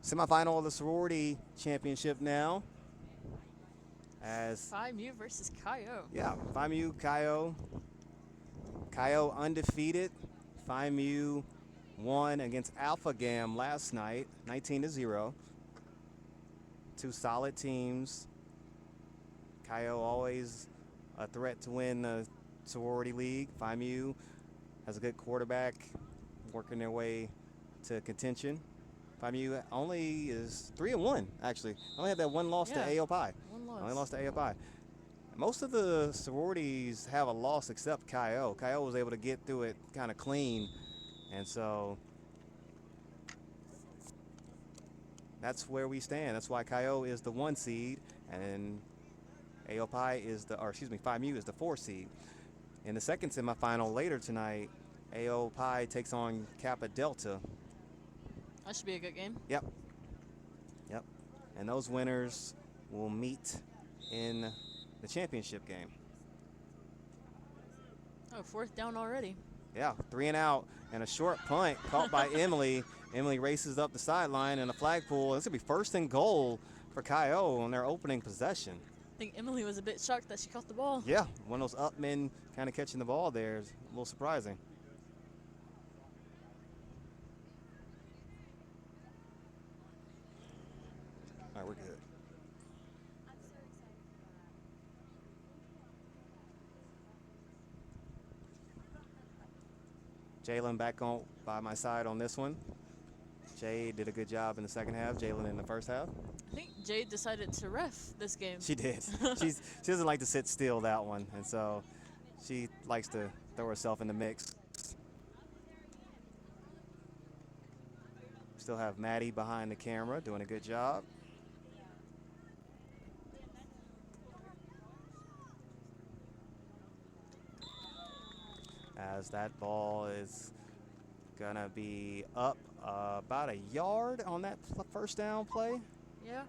Semifinal of the sorority championship now. As FIMU versus Kaio. yeah, FIMU Kaio. Kaio undefeated. FIMU won against Alpha Gam last night, 19-0. Two solid teams. Kaio always a threat to win the sorority league. FIMU has a good quarterback, working their way to contention. FIMU only is 3-1 actually. Only had that one loss to Yeah, AOPI. one Only loss. lost to AOPI. Most of the sororities have a loss except Kaio. Kaio was able to get through it kind of clean, and so that's where we stand. That's why Kaio is the 1 seed, and AOPI is the, or excuse me, FIMU is the 4 seed. In the second semifinal later tonight, AOPI takes on Kappa Delta. That should be a good game. Yep, yep. And those winners will meet in the championship game. Oh, fourth down already. Yeah, 3 and out, and a short punt caught by Emily. Emily races up the sideline and a flagpole. This will be first and goal for Kaio on their opening possession. I think Emily was a bit shocked that she caught the ball. Yeah, one of those up men kind of catching the ball there is a little surprising. All right, we're good. Jalen back on by my side on this one. Jay did a good job in the second half. Jalen in the first half. I think Jade decided to ref this game. She did. She doesn't like to sit still that one, and so she likes to throw herself in the mix. Still have Maddie behind the camera doing a good job. As that ball is gonna be up about a yard on that first down play. Yeah.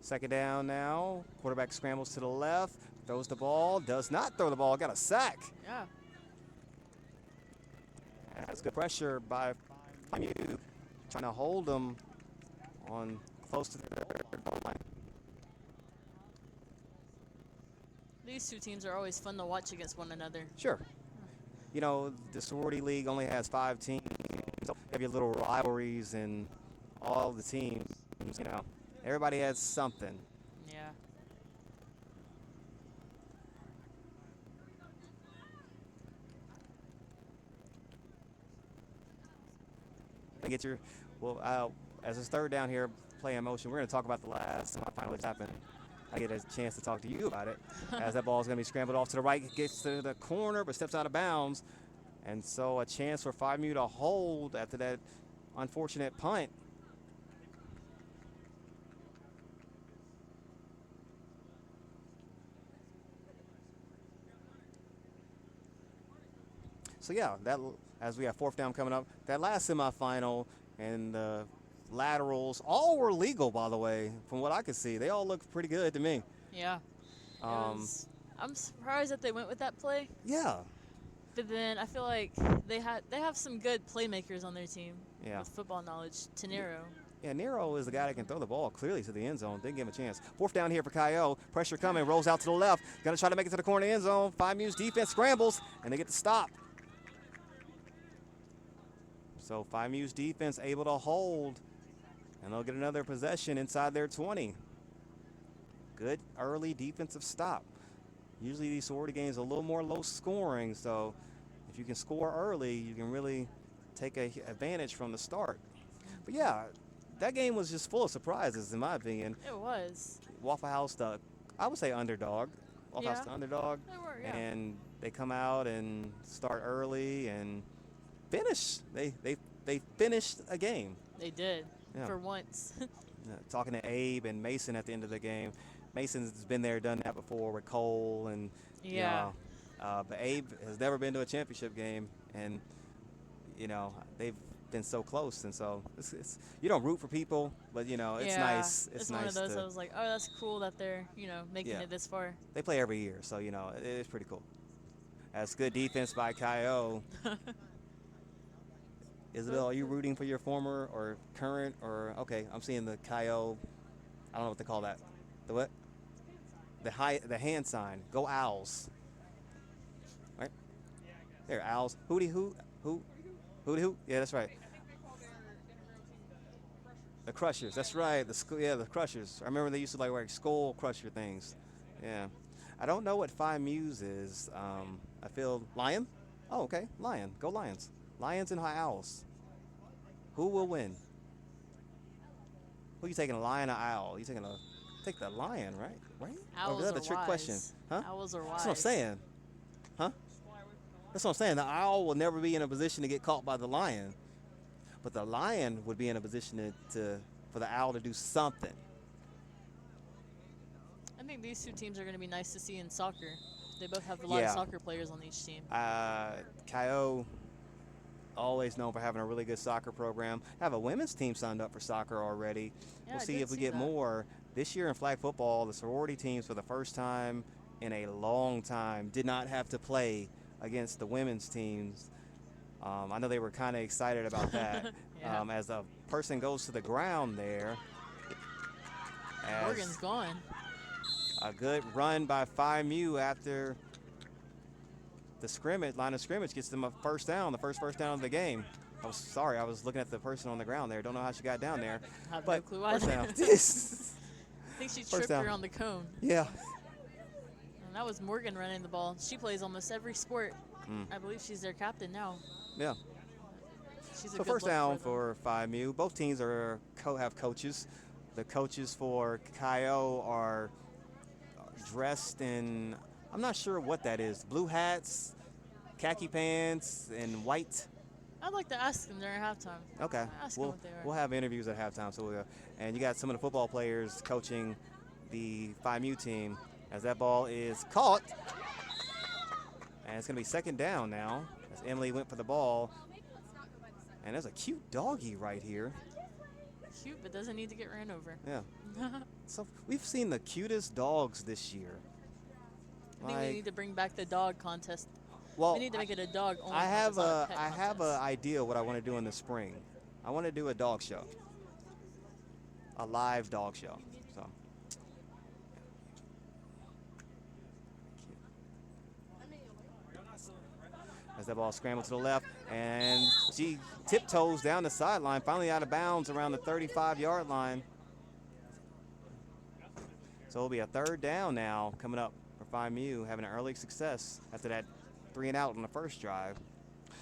Second down now. Quarterback scrambles to the left, throws the ball, does not throw the ball, got a sack. Yeah. That's good pressure by FIMU, trying to hold them on close to the goal line. These two teams are always fun to watch against one another. Sure. You know, the sorority league only has 5 teams. So you have your little rivalries and all the teams, you know. Everybody has something. Yeah. Get your, well, as a third down here, play in motion, we're going to talk about the last semifinal that's happened. I get a chance to talk to you about it. As that ball is going to be scrambled off to the right, gets to the corner, but steps out of bounds. And so a chance for FIMU to hold after that unfortunate punt. So yeah, that as we have fourth down coming up, that last semifinal and the laterals all were legal, by the way, from what I could see. They all looked pretty good to me. Yeah. It Um, was. I'm surprised that they went with that play, yeah, but then I feel like they have some good playmakers on their team yeah. with football knowledge. Tenero. Yeah, Nero is the guy that can throw the ball clearly to the end zone. Didn't give him a chance. Fourth down here for Kaio. Pressure coming, rolls out to the left. Gonna try to make it to the corner of the end zone. FIMU's defense scrambles, and they get the stop. So FIMU's defense able to hold, and they'll get another possession inside their 20. Good early defensive stop. Usually these sorority games are a little more low scoring, so if you can score early, you can really take advantage from the start. But yeah, that game was just full of surprises, in my opinion. It was. Waffle House, I would say underdog. Waffle House, Yeah. the underdog, They were. Yeah. and they come out and start early and finish. They finished a game. They did. Yeah. For once. Talking to Abe and Mason at the end of the game. Mason's been there, done that before with Cole and Yeah. But Abe has never been to a championship game, and they've been so close, and so it's you don't root for people, but it's Yeah, nice. It's it's one of nice those. I to was like, oh, that's cool that they're making yeah. it this far. They play every year, so it's pretty cool. That's good defense by Kyo. Isabel, are you rooting for your former or current or okay? I'm seeing the Kyo. I don't know what they call that. The what? The hand sign. Go Owls. Right there, Owls. Hootie hoot. Who? Hootie hoot. Yeah, that's right. The Crushers. That's right. The Crushers. I remember they used to like wear skull crusher things. Yeah. I don't know what Phi Muse is. I feel Lion. Oh, okay. Lion. Go Lions. Lions and High Owls. Who will win? Who you taking, a lion or owl? You taking a take the lion, right? Right? Or is Owls that a are trick question? wise. Huh? Owls are That's what I'm wise. saying. Huh? That's what I'm saying. The owl will never be in a position to get caught by the lion, but the lion would be in a position to for the owl to do something. I think these two teams are going to be nice to see in soccer. They both have a lot of Yeah. soccer players on each team. Kyo always known for having a really good soccer program. Have a women's team signed up for soccer already. Yeah, We'll I see did if we see get that. more. This year in flag football, the sorority teams for the first time in a long time did not have to play against the women's teams. I know they were kind of excited about that. Yeah. As a person goes to the ground there, Morgan's as gone. a good run by Phi Mu after the scrimmage, line of scrimmage gets them a first down, the first down of the game. I was sorry, I was looking at the person on the ground there. Don't know how she got down there. I have no But clue first either. down. I think she First tripped her down. on the cone. Yeah. And that was Morgan running the ball. She plays almost every sport. Mm. I believe she's their captain now. Yeah. She's a So good first look down for them. for Phi Mu. Both teams have coaches. The coaches for Kyo are dressed in, I'm not sure what that is. Blue hats, khaki pants, and white. I'd like to ask them during halftime. Okay. Ask them what they are. We'll have interviews at halftime. And you got some of the football players coaching the Phi Mu team as that ball is caught. And it's going to be second down now as Emily went for the ball. And there's a cute doggy right here. Cute, but doesn't need to get ran over. Yeah. So we've seen the cutest dogs this year. I think we need to bring back the dog contest. Well, We need to make it a dog only. I have contest, not I pet have an contest. idea what I want to do in the spring. I want to do a dog show, a live dog show. So as that ball scrambled to the left, and she tiptoes down the sideline, finally out of bounds around the 35-yard line. So it'll be a third down now coming up for Phi Mu, having an early success after that 3-and-out on the first drive.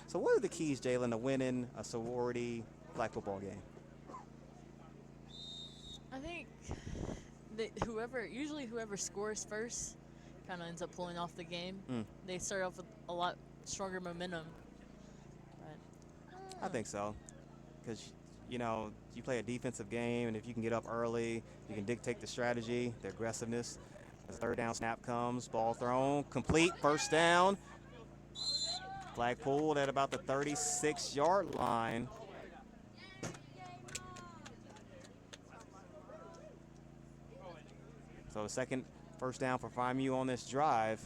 So what are the keys, Jalen, to winning a sorority flag football game? I think that whoever scores first kind of ends up pulling off the game. Mm. They start off with a lot stronger momentum. But, I think so, because you play a defensive game, and if you can get up early, you can dictate the strategy, the aggressiveness. As third down snap comes, ball thrown, complete, first down. Flag pulled at about the 36-yard line. So the second first down for Phi Mu on this drive.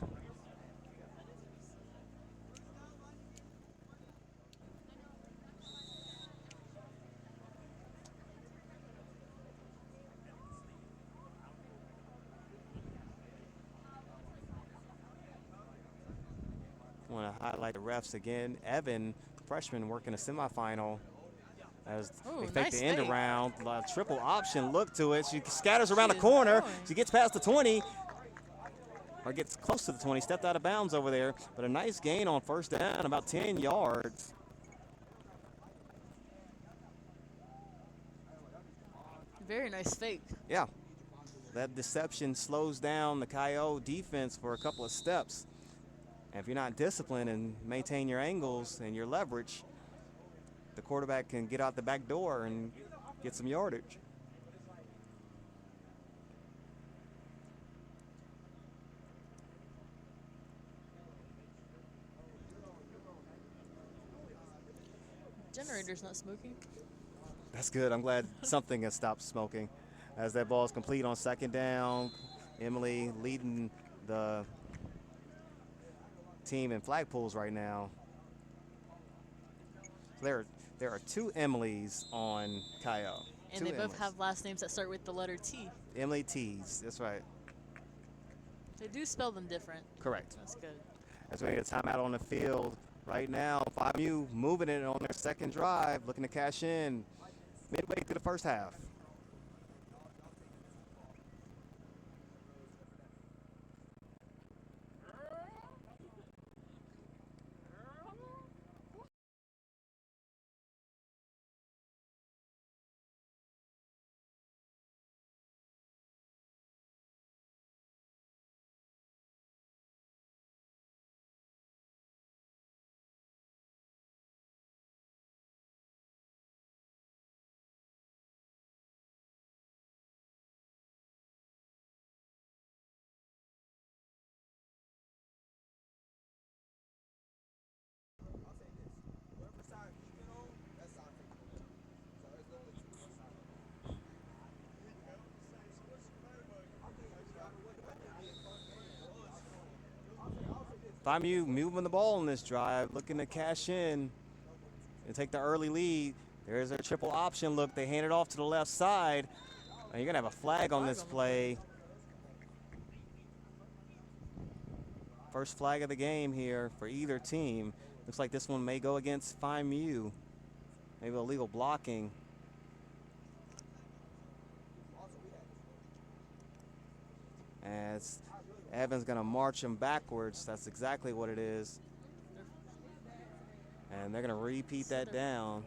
I want to highlight the refs again. Evan, freshman, working a semifinal as Ooh, they fake nice the end fake. around. Triple option look to it. She scatters around She the is corner. going. She gets past the 20 or gets close to the 20. Stepped out of bounds over there. But a nice gain on first down, about 10 yards. Very nice fake. Yeah. That deception slows down the Kyo defense for a couple of steps. And if you're not disciplined and maintain your angles and your leverage, the quarterback can get out the back door and get some yardage. Generator's not smoking. That's good. I'm glad something has stopped smoking. As that ball is complete on second down, Emily leading the team in flag pulls right now. There are two Emilys on Kyle. And Two they both Emilys. have last names that start with the letter T. Emily T's. That's right. They do spell them different. Correct. That's good. As we get a timeout on the field right now, 5U moving it on their second drive, looking to cash in midway through the first half. FIMU moving the ball in this drive, looking to cash in and take the early lead. There's their triple option look. They hand it off to the left side. And you're going to have a flag on this play. First flag of the game here for either team. Looks like this one may go against FIMU. Maybe illegal blocking. As Evans going to march him backwards. That's exactly what it is. And they're going to repeat that down.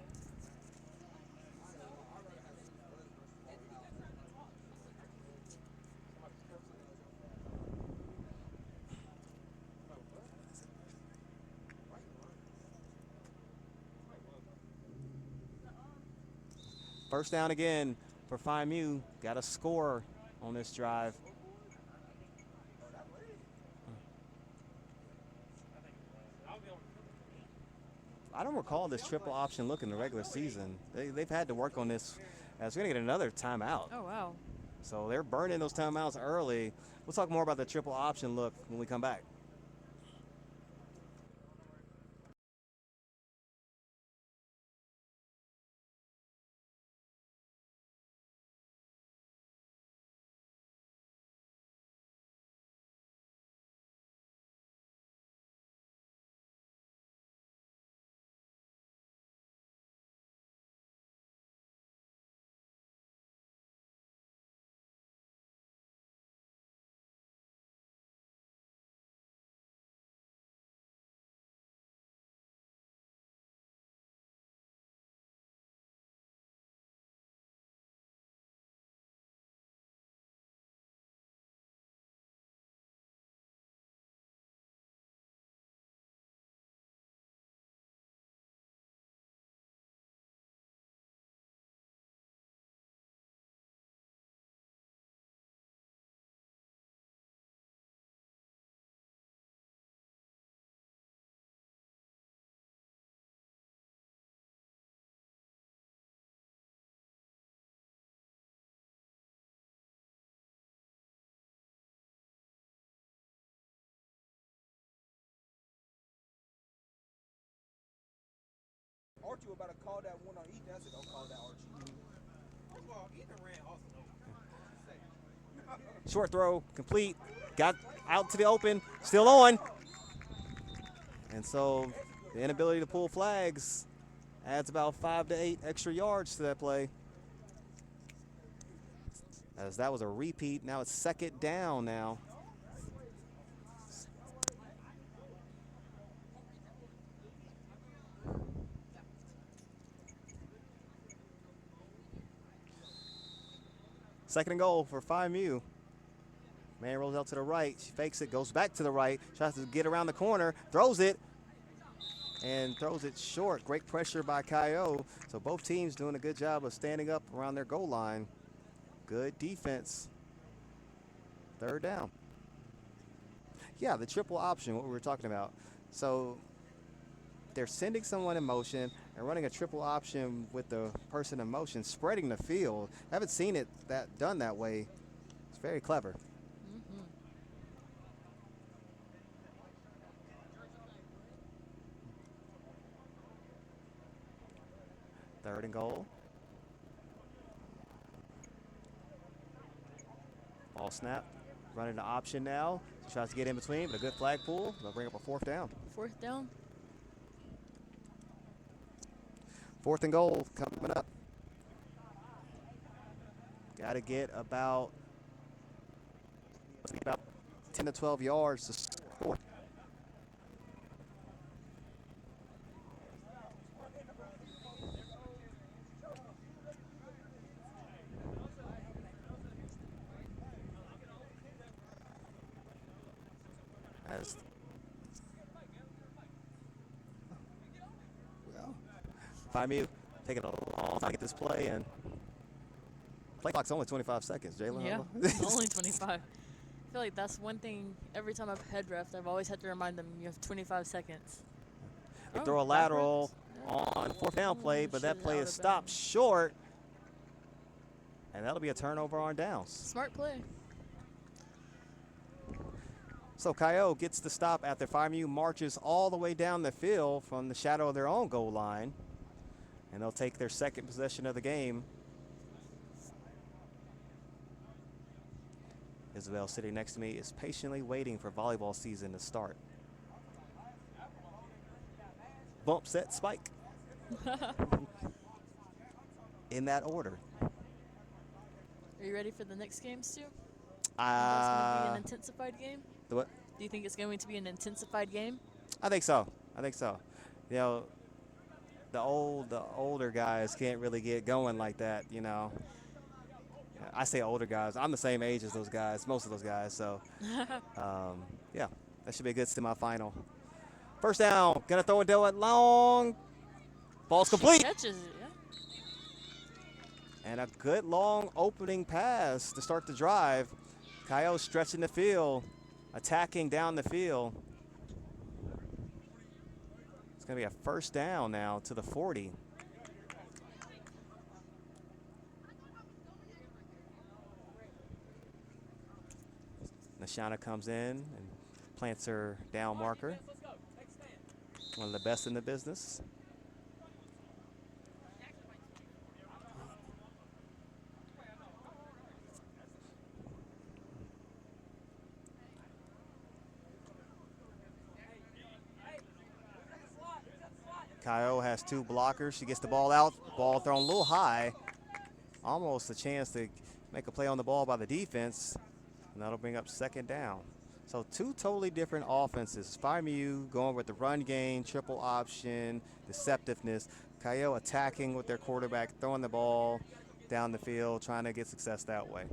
First down again for FIMU. Got a score on this drive. I don't recall this triple option look in the regular season. They've had to work on this. As we're going to get another timeout. Oh, wow. So they're burning those timeouts early. We'll talk more about the triple option look when we come back. Archie was about to call that one on Ethan. I said, don't call that Archie. Well, Ethan ran also. Short throw, complete. Got out to the open, still on. And so the inability to pull flags adds about 5 to 8 extra yards to that play. As that was a repeat, now it's second down now. Second and goal for FIMU. Man rolls out to the right. She fakes it, goes back to the right, tries to get around the corner, throws it, and throws it short. Great pressure by Kyo. So both teams doing a good job of standing up around their goal line. Good defense. Third down. Yeah, the triple option, what we were talking about. So they're sending someone in motion and running a triple option with the person in motion, spreading the field. Haven't seen it that done that way. It's very clever. Mm-hmm. 3rd and goal. Ball snap. Running the option now. She tries to get in between, but a good flag pull. They'll bring up a 4th down. 4th down. 4th and goal coming up. Got to get about 10 to 12 yards to score. As FIMU taking a long time to get this play in. Play clock's only 25 seconds, Jalen. Yeah, only 25. I feel like that's one thing every time I've head ref, I've always had to remind them you have 25 seconds. They throw a lateral on 4th down play, but that play is stopped short. And that'll be a turnover on downs. Smart play. So Kyo gets the stop after FIMU marches all the way down the field from the shadow of their own goal line. And they'll take their 2nd possession of the game. Isabel, sitting next to me, is patiently waiting for volleyball season to start. Bump, set, spike. In that order. Are you ready for the next game, Stu? It's going to be an intensified game? The what? Do you think it's going to be an intensified game? I think so. I think so. You know, the older guys can't really get going like that, you know. I say older guys. I'm the same age as those guys, most of those guys. So, yeah, that should be a good semifinal. 1st down. Gonna throw it down long. Ball's complete. She catches it, yeah. And a good long opening pass to start the drive. Kyo stretching the field, attacking down the field. It's going to be a 1st down now to the 40. Nashana comes in and plants her down marker. One of the best in the business. Kyo has 2 blockers. She gets the ball out. Ball thrown a little high. Almost a chance to make a play on the ball by the defense. And that'll bring up 2nd down. So 2 totally different offenses. FIMU going with the run game, triple option, deceptiveness. Kyo attacking with their quarterback, throwing the ball down the field, trying to get success that way.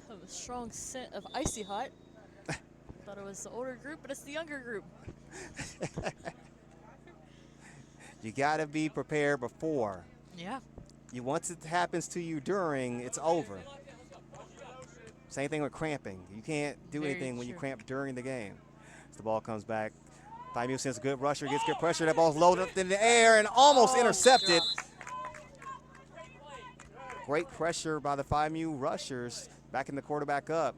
Have a strong scent of icy hot. Thought it was the older group, but it's the younger group. You got to be prepared before. Yeah. Once it happens to you during, it's over. Same thing with cramping. You can't do anything when you cramp during the game. As the ball comes back, FIMU sends a good rusher, gets good pressure. That ball's loaded up in the air and almost intercepted. Great pressure by the FIMU rushers, backing the quarterback up.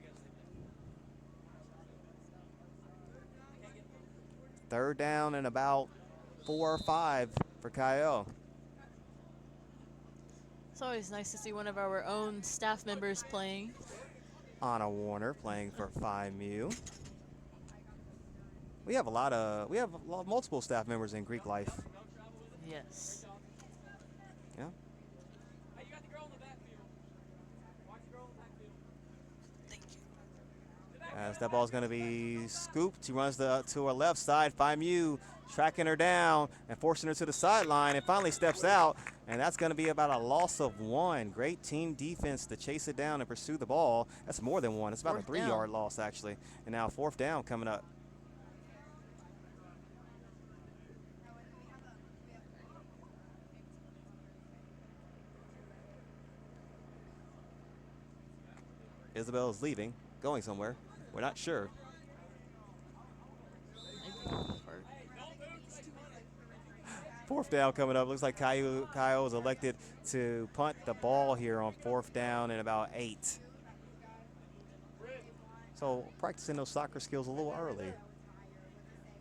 3rd down and about 4 or 5 for Kyo. It's always nice to see one of our own staff members playing. Anna Warner playing for FIMU. We have multiple staff members in Greek life. Yes. Yeah. As that ball's going to be scooped, she runs to her left side. FIMU tracking her down and forcing her to the sideline, and finally steps out. And that's going to be about a loss of 1. Great team defense to chase it down and pursue the ball. That's more than 1. It's about a 3-yard loss, actually. And now 4th down coming up. Isabel is leaving, going somewhere. We're not sure. Fourth down coming up. Looks like Kyle is elected to punt the ball here on fourth down and about 8. So practicing those soccer skills a little early.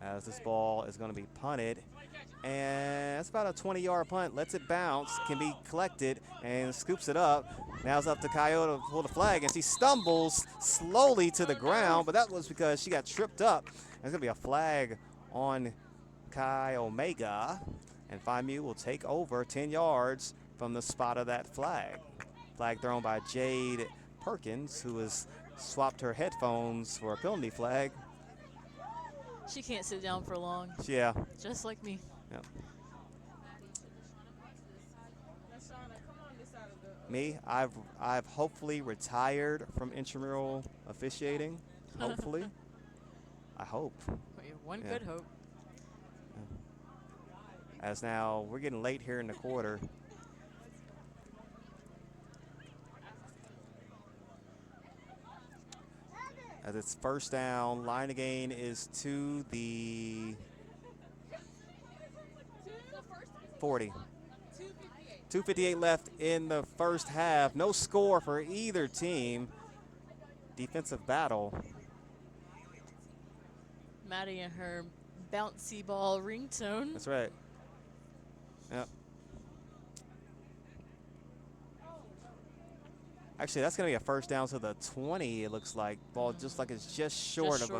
As this ball is going to be punted. And that's about a 20-yard punt. Lets it bounce, can be collected, and scoops it up. Now it's up to Kyle to pull the flag, and she stumbles slowly to the ground, but that was because she got tripped up. There's going to be a flag on Kai Omega, and FIMU will take over 10 yards from the spot of that flag. Flag thrown by Jade Perkins, who has swapped her headphones for a penalty flag. She can't sit down for long. Yeah. Just like me. Yep. Me, I've hopefully retired from intramural officiating. Hopefully. I hope. One could hope. Yeah. As now we're getting late here in the quarter. As it's first down, line of gain is to the 40. 2:58 left in the first half. No score for either team. Defensive battle. Maddie and her bouncy ball ringtone. That's right. Yep. Actually, that's going to be a first down to the 20, it looks like. Ball just like it's just short of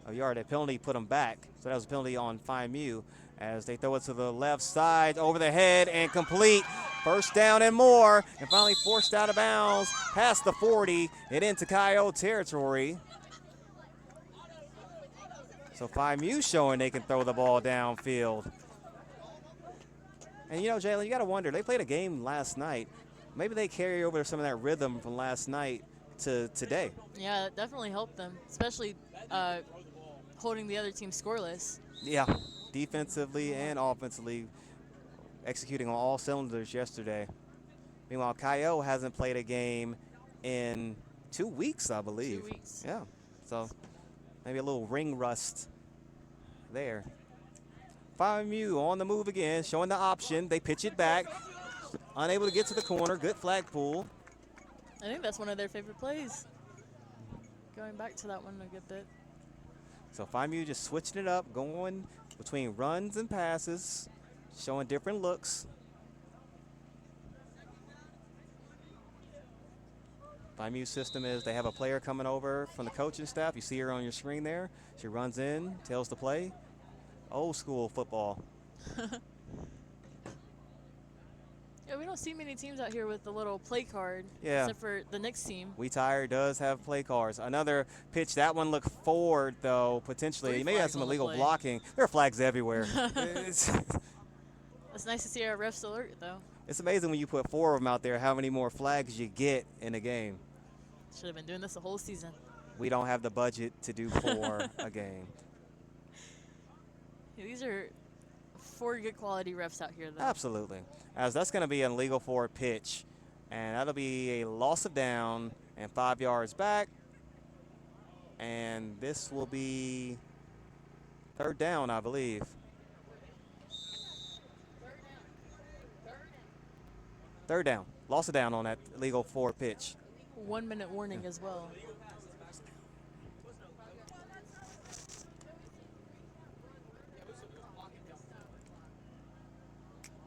a yard. That penalty put them back. So that was a penalty on FIMU as they throw it to the left side, over the head, and complete. First down and more, and finally forced out of bounds past the 40 and into Kyle territory. So FIMU showing they can throw the ball downfield. And, you know, Jalen, you got to wonder, they played a game last night. Maybe they carry over some of that rhythm from last night to today. Yeah, that definitely helped them, especially holding the other team scoreless. Yeah, defensively and offensively, executing on all cylinders yesterday. Meanwhile, Kyle hasn't played a game in 2 weeks, I believe. 2 weeks. Yeah, so maybe a little ring rust there. FIMU on the move again, showing the option. They pitch it back. Unable to get to the corner. Good flag pull. I think that's one of their favorite plays. Going back to that one a good bit. So FIMU just switching it up, going between runs and passes, showing different looks. FIMU system is they have a player coming over from the coaching staff. You see her on your screen there. She runs in, tells the play. Old school football. Yeah, we don't see many teams out here with the little play card. Yeah. Except for the next team. We Tire does have play cards. Another pitch. That one looked forward, though, potentially. You may have some illegal blocking. There are flags everywhere. It's nice to see our refs alert, though. It's amazing when you put 4 of them out there, how many more flags you get in a game. Should have been doing this the whole season. We don't have the budget to do 4 a game. Yeah, these are 4 good quality refs out here, though. Absolutely. As that's going to be an illegal for a pitch, and that'll be a loss of down and 5 yards back. And this will be third down, I believe. Third down. Loss of down on that illegal 4 pitch. 1 minute warning as well.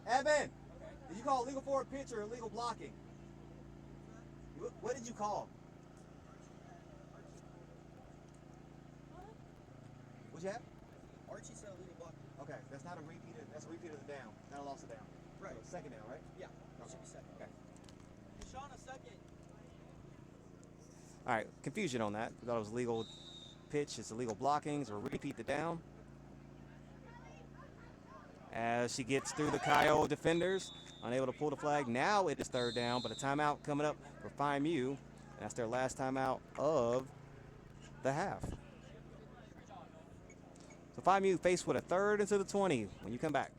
Evan, did you call illegal forward pitch or illegal blocking? What did you call? What'd you have? Archie said illegal blocking. Okay, that's not a repeat. That's a repeat of the down, not a loss of down. Right. So second down, right? Yeah, it should be second. Okay. Sean, a second. All right, confusion on that. We thought it was legal pitch. It's illegal blocking. So repeat the down. As she gets through the Kyle defenders, unable to pull the flag. Now it is third down, but a timeout coming up for FIMU. That's their last timeout of the half. So FIMU faced with a third into the 20 when you come back.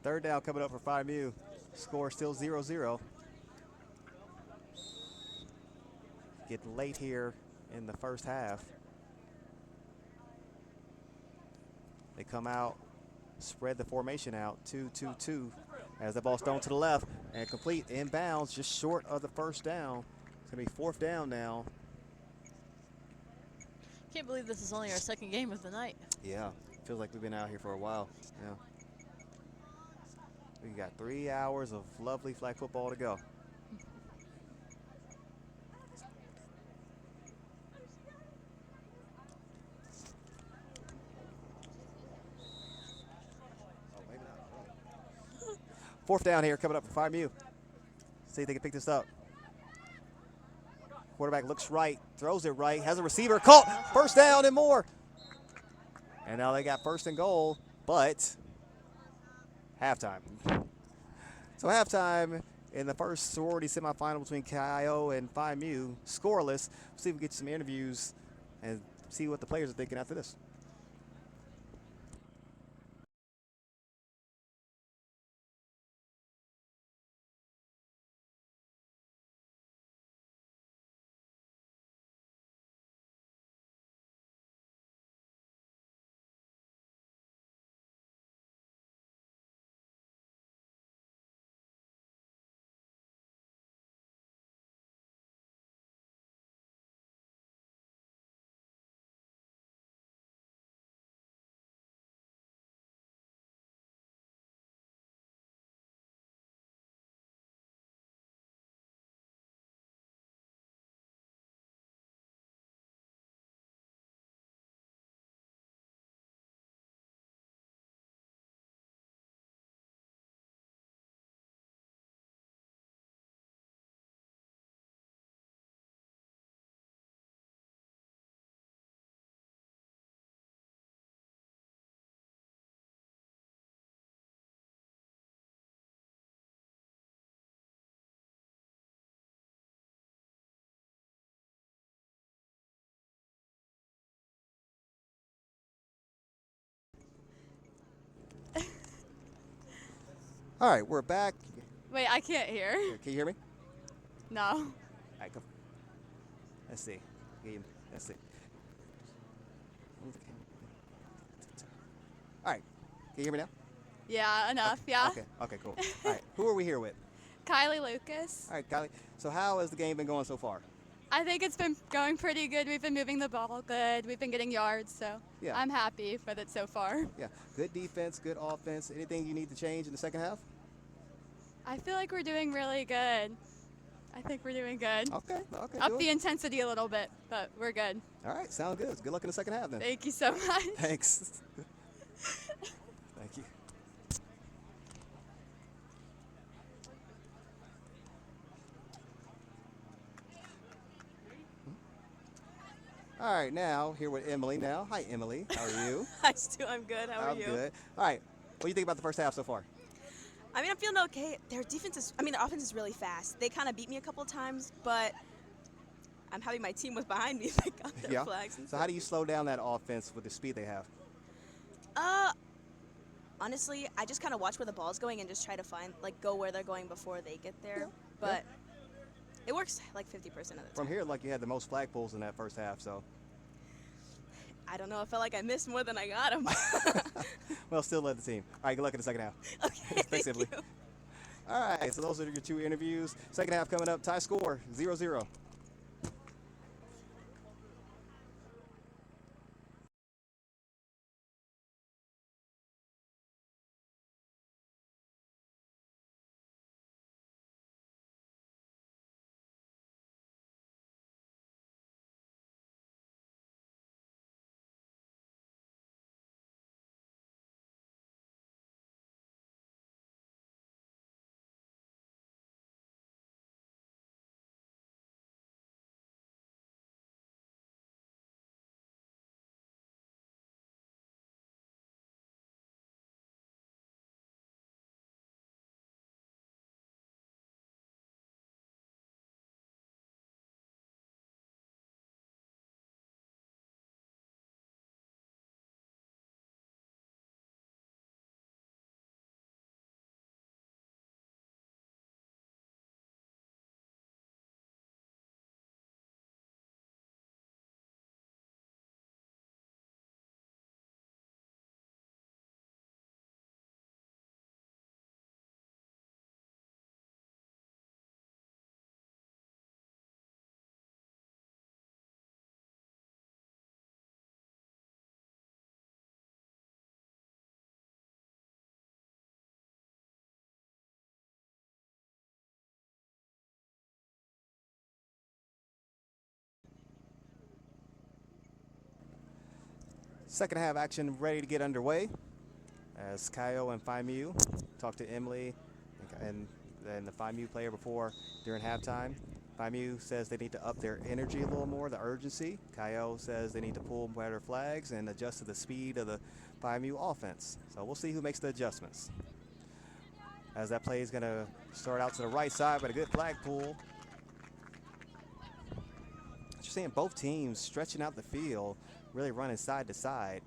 Third down coming up for 5U. Score still 0-0. Get late here in the first half. They come out, spread the formation out, 2-2-2. As the ball's thrown to the left and complete inbounds, just short of the first down. It's going to be fourth down now. Can't believe this is only our second game of the night. Yeah, feels like we've been out here for a while. Yeah. We got 3 hours of lovely flag football to go. Fourth down here coming up for 5U. See if they can pick this up. Quarterback looks right, throws it right, has a receiver caught. First down and more. And now they got first and goal, but halftime. So halftime in the first sorority semifinal between KIO and 5U, scoreless. We'll see if we get some interviews and see what the players are thinking after this. All right, we're back. Wait, I can't hear. Can you hear me? No. All right, go. Let's see. Let's see. All right, can you hear me now? Yeah, enough. Yeah. Okay, cool. All right, who are we here with? Kylie Lucas. All right, Kylie. So how has the game been going so far? I think it's been going pretty good. We've been moving the ball good. We've been getting yards, so Yeah. I'm happy with it so far. Yeah, good defense, good offense. Anything you need to change in the second half? I feel like we're doing really good. I think we're doing good. Okay, Up good. the intensity a little bit, but we're good. All right, sound good. Good luck in the second half then. Thank you so much. Thanks. Thank you. All right, now here with Emily now. Hi, Emily. How are you? Hi, Stu. I'm good. How are I'm you? good. All right, what do you think about the first half so far? I mean, I'm feeling okay. Their defense is, their offense is really fast. They kind of beat me a couple of times, but I'm happy my team was behind me. They got their flags. And So how do you slow down that offense with the speed they have? Honestly, I just kind of watch where the ball's going and just try to find, go where they're going before they get there. Yeah, But it works like 50% of the time. From here, like you had the most flag pulls in that first half, so. I don't know. I felt like I missed more than I got them. Well, still led the team. All right, good luck in the second half. Okay, Thanks, Emily. you. All right, so those are your two interviews. Second half coming up, tie score 0-0. Second half action ready to get underway as Kaio and Mu talk to Emily and the Mu player before during halftime. Mu says they need to up their energy a little more, the urgency. Kaio says they need to pull better flags and adjust to the speed of the Mu offense. So we'll see who makes the adjustments. As that play is going to start out to the right side, but a good flag pull. You're seeing both teams stretching out the field, really running side to side.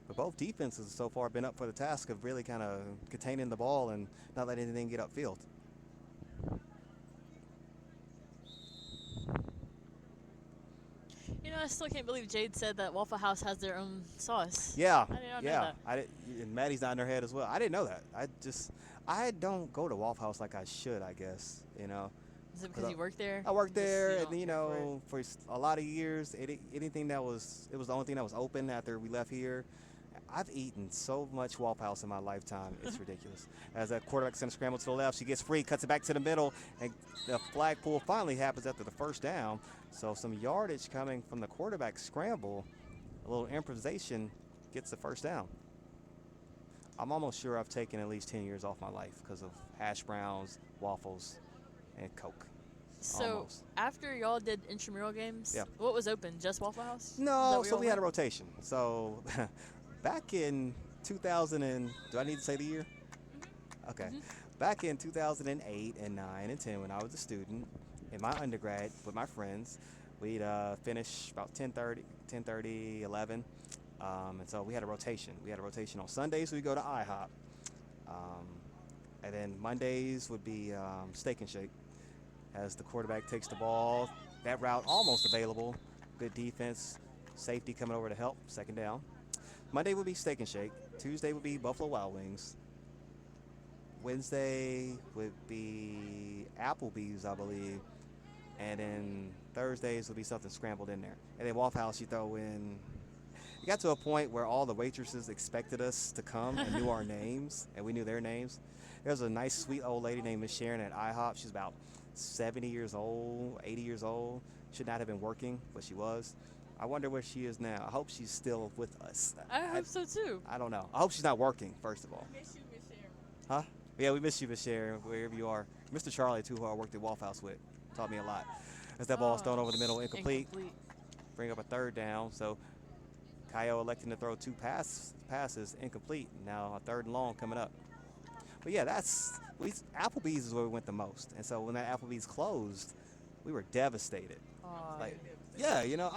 But both defenses so far have been up for the task of really kind of containing the ball and not letting anything get upfield. You know, I still can't believe Jade said that Waffle House has their own sauce. Yeah, I did not know yeah. that. And Maddie's not in her head as well. I didn't know that. I don't go to Waffle House like I should, I guess, you know. Is it because you work there? I worked Just, there, you and you know, for a lot of years, anything that was, it was the only thing that was open after we left here. I've eaten so much Waffle House in my lifetime, it's ridiculous. As that quarterback's going to scramble to the left, she gets free, cuts it back to the middle, and the flag pull finally happens after the first down. So some yardage coming from the quarterback scramble, a little improvisation gets the first down. I'm almost sure I've taken at least 10 years off my life because of hash browns, waffles, and Coke. So Almost. after y'all did intramural games, Yeah. what was open? Just Waffle House? Is that No, where so y'all we had a went? rotation. So back in 2000 and, do I need to say the year? Okay. Back in 2008 and 9 and 10 when I was a student in my undergrad with my friends, we'd finish about 10:30, 11. And so we had a rotation. We had a rotation on Sundays, we go to IHOP. And then Mondays would be Steak and Shake as the quarterback takes the ball. That route almost available. Good defense. Safety coming over to help. Second down. Monday would be Steak and Shake. Tuesday would be Buffalo Wild Wings. Wednesday would be Applebee's, I believe. And then Thursdays would be something scrambled in there. And then Waffle House, you throw in. It got to a point where all the waitresses expected us to come and knew our names, and we knew their names. There was a nice, sweet old lady named Miss Sharon at IHOP. She's about 70 years old, 80 years old. Should not have been working, but she was. I wonder where she is now. I hope she's still with us. I hope so too. I don't know. I hope she's not working, first of all. Huh? Yeah, we miss you, Miss Sharon, wherever you are. Mr. Charlie, too, who I worked at Waffle House with, taught me a lot. As that ball is thrown over the middle, incomplete. Bring up a third down. So Kaio electing to throw two passes, incomplete. Now a third and long coming up. But yeah, Applebee's is where we went the most. And so when that Applebee's closed, we were devastated. Like, yeah, you know,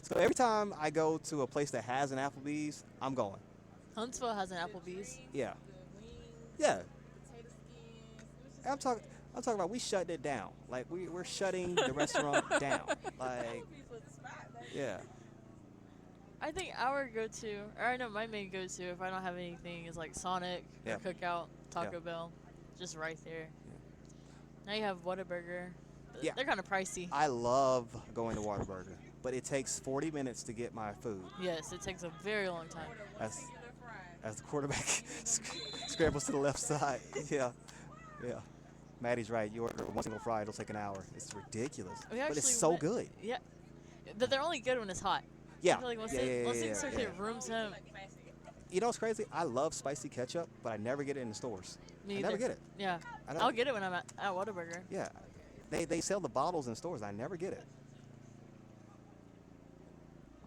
so every time I go to a place that has an Applebee's, I'm going. Huntsville has an Applebee's. Yeah. Yeah. I'm talking about we shutting it down. Like we're shutting the restaurant down. Like, yeah. I think our go-to, or I know my main go-to, if I don't have anything, is like Sonic or Cookout, Taco Bell, just right there. Now you have Whataburger. Yeah. They're kind of pricey. I love going to Whataburger, but it takes 40 minutes to get my food. Yes, it takes a very long time. As the quarterback scrambles to the left side. Yeah. Maddie's right. You order one single fry, it'll take an hour. It's ridiculous. But it's so good. Yeah. But they're only good when it's hot. Yeah. I feel like once they start to get room temp. You know what's crazy? I love spicy ketchup, but I never get it in the stores. Me I never either. get it. Yeah. I'll get it when I'm at Whataburger. Yeah. They sell the bottles in stores. I never get it.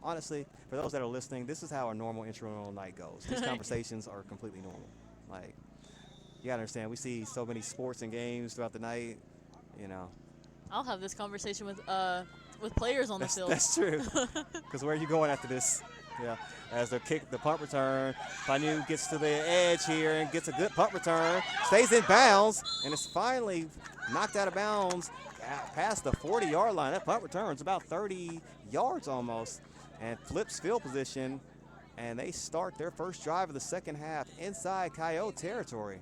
Honestly, for those that are listening, this is how a normal intramural night goes. These conversations are completely normal. Like, you gotta understand, we see so many sports and games throughout the night, you know. I'll have this conversation with players on the field. That's true. Because where are you going after this? Yeah. As the punt return, Panu gets to the edge here and gets a good punt return, stays in bounds, and it's finally knocked out of bounds past the 40-yard line. That punt return is about 30 yards almost, and flips field position, and they start their first drive of the second half inside Kaio territory.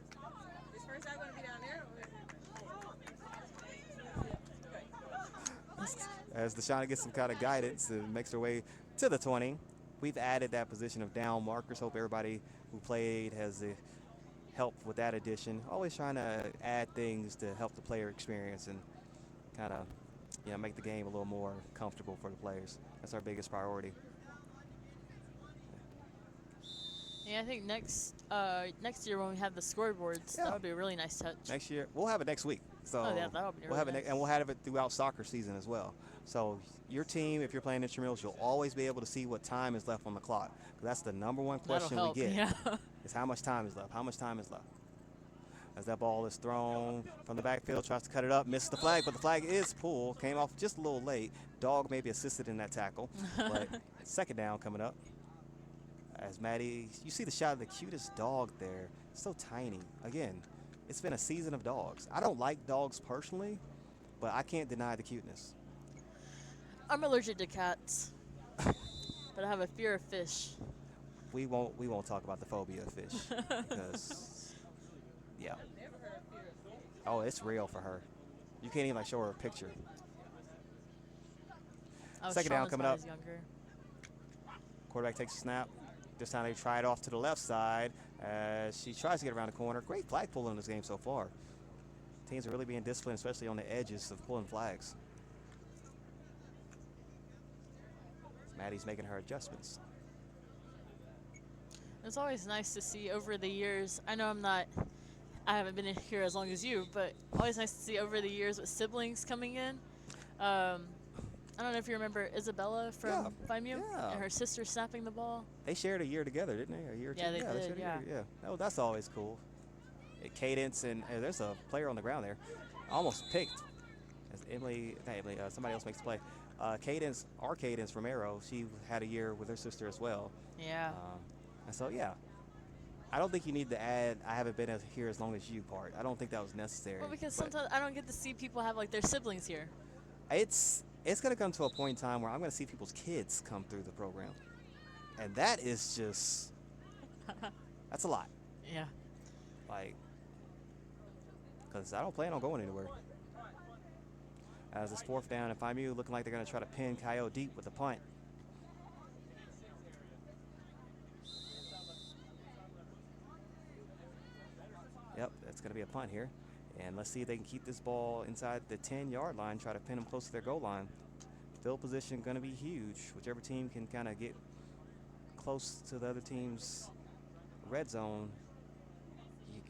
As Deshauna gets some kind of guidance and makes her way to the 20. We've added that position of down markers. Hope everybody who played has helped with that addition. Always trying to add things to help the player experience and kind of, you know, make the game a little more comfortable for the players. That's our biggest priority. Yeah, I think next year when we have the scoreboards, that Yeah. would be a really nice touch. Next year, we'll have it next week. Oh yeah, So that would be we'll really have it, nice. and we'll have it throughout soccer season as well. So your team, if you're playing intramurals, you'll always be able to see what time is left on the clock. 'Cause that's the number one That'll question we help. get Yeah. is how much time is left? How much time is left? As that ball is thrown from the backfield, tries to cut it up, misses the flag, but the flag is pulled. Came off just a little late. Dog maybe assisted in that tackle, but second down coming up. As Maddie, you see the shot of the cutest dog there. So tiny. Again, it's been a season of dogs. I don't like dogs personally, but I can't deny the cuteness. I'm allergic to cats, but I have a fear of fish. We won't talk about the phobia of fish because yeah. Oh, it's real for her. You can't even like show her a picture. I was Second down coming traumatized up. younger. Quarterback takes a snap. This time they try it off to the left side as she tries to get around the corner. Great flag pulling in this game so far. Teams are really being disciplined, especially on the edges of pulling flags. Maddie's making her adjustments. It's always nice to see over the years. I know I haven't been in here as long as you, but always nice to see over the years with siblings coming in. I don't know if you remember Isabella from FIMU yeah. and her sister snapping the ball. They shared a year together, didn't they? A year or two? Yeah, they did, shared a yeah. year, yeah. That's always cool. Cadence, and there's a player on the ground there. Almost picked. As somebody else makes the play. Cadence Romero, she had a year with her sister as well. Yeah. And so, yeah. I don't think you need to add, I haven't been here as long as you part. I don't think that was necessary. Well, because sometimes I don't get to see people have like their siblings here. It's going to come to a point in time where I'm going to see people's kids come through the program. And that is just, that's a lot. Yeah. Like, because I don't plan on going anywhere. As it's fourth down and FIMU looking like they're going to try to pin Coyote deep with the punt. Yep, that's going to be a punt here. And let's see if they can keep this ball inside the 10-yard line, try to pin them close to their goal line. Field position going to be huge. Whichever team can kind of get close to the other team's red zone,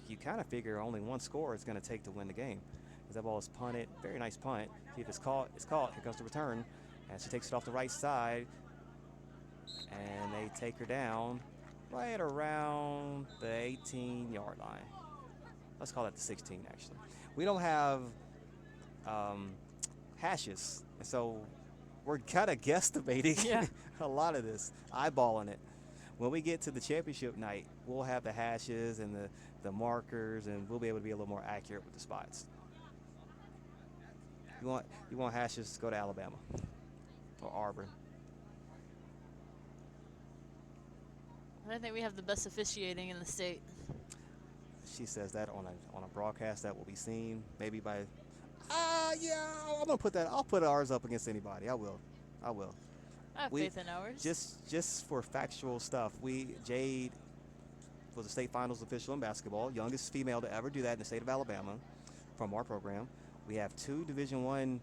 you kind of figure only one score is going to take to win the game. As that ball is punted, very nice punt. See if it's caught. It's caught. Here comes the return. And she takes it off the right side. And they take her down right around the 18-yard line. Let's call that the 16, actually. We don't have hashes, so we're kind of guesstimating a lot of this, eyeballing it. When we get to the championship night, we'll have the hashes and the markers, and we'll be able to be a little more accurate with the spots. You want hashes, go to Alabama or Auburn. I think we have the best officiating in the state. She says that on a broadcast that will be seen maybe by yeah, I'll put ours up against anybody. I will. I have faith in ours. Just for factual stuff, Jade was a state finals official in basketball, youngest female to ever do that in the state of Alabama from our program. We have 2 Division I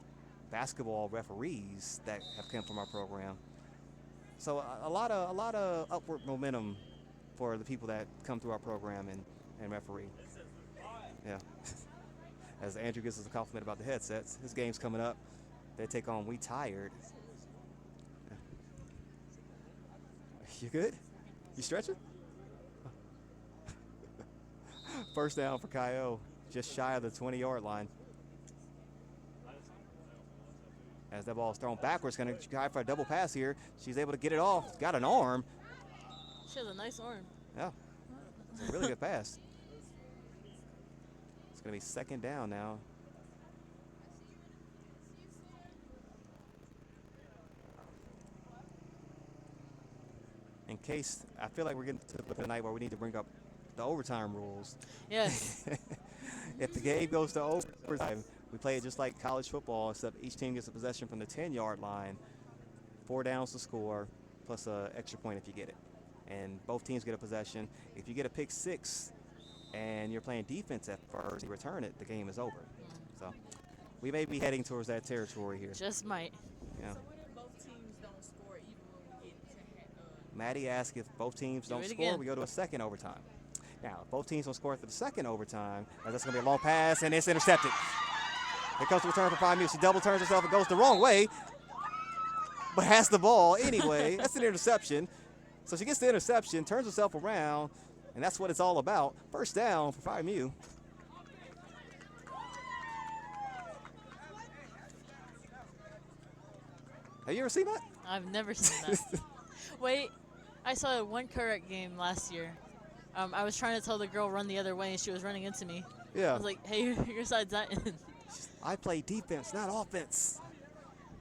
basketball referees that have come from our program. So a lot of upward momentum for the people that come through our program and referee. Yeah. As Andrew gives us a compliment about the headsets, his game's coming up. They take on We Tired. You good? You stretching? First down for Kyo, just shy of the 20-yard line. As that ball is thrown backwards, going to try for a double pass here. She's able to get it off. Got an arm. She has a nice arm. Yeah. It's a really good pass. It's going to be second down now. In case, I feel like we're getting to the night where we need to bring up the overtime rules. Yes. If the game goes to overtime, we play it just like college football, except each team gets a possession from the 10-yard line, 4 downs to score, plus an extra point if you get it. And both teams get a possession. If you get a pick 6 and you're playing defense at first, you return it, the game is over. So we may be heading towards that territory here. Just might. Yeah. So what if both teams don't score even when we get to Maddie asked if both teams Do don't it score, again. we go to a second overtime. Now, if both teams don't score for the second overtime, that's going to be a long pass, and it's intercepted. Here comes the return for 5U. She double turns herself and goes the wrong way, but has the ball anyway. That's an interception. So she gets the interception, turns herself around, and that's what it's all about. First down for 5U. Have you ever seen that? I've never seen that. Wait, I saw one correct game last year. I was trying to tell the girl run the other way, and she was running into me. I Yeah. was like, hey, your side's not in. I play defense, not offense.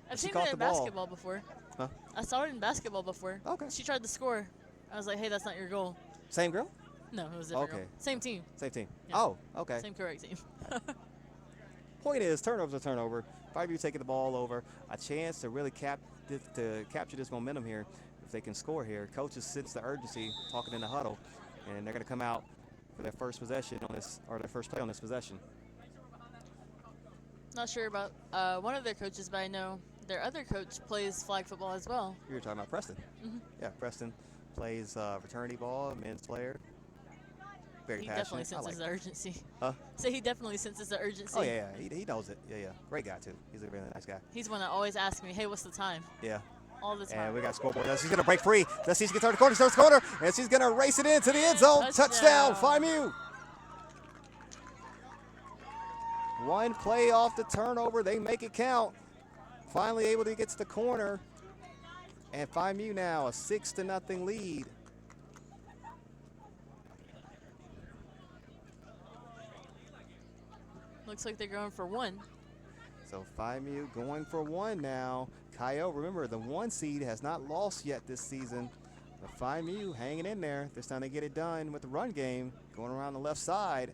I've She seen caught it the in ball. basketball before. Huh? I saw it in basketball before. Okay. She tried to score. I was like, hey, that's not your goal. Same girl? No, it was a different Okay. girl. Same team. Same team. Yeah. Oh, okay. Same correct team. Point is, turnover's a turnover. 5U taking the ball over. A chance to really capture this momentum here if they can score here. Coaches sense the urgency, talking in the huddle, and they're going to come out for their first possession on this, or their first play on this possession. Not sure about one of their coaches, but I know their other coach plays flag football as well. You were talking about Preston. Mhm. Yeah, Preston plays fraternity ball, men's player. Very He passionate. definitely senses the urgency. Huh? So he definitely senses the urgency. Oh, yeah. He knows it. Yeah. Great guy, too. He's a really nice guy. He's one that always asks me, hey, what's the time? Yeah. All the time. And we got scoreboard. She's going to break free. She's going to turn the corner, starts the corner, and she's going to race it into the end zone. Touchdown, 5U. One play off the turnover. They make it count. Finally able to get to the corner. And 5U now a 6-0 lead. Looks like they're going for one. So 5U going for one now. Kyle, remember, the 1 seed has not lost yet this season. But 5U hanging in there. This time they get it done with the run game, going around the left side.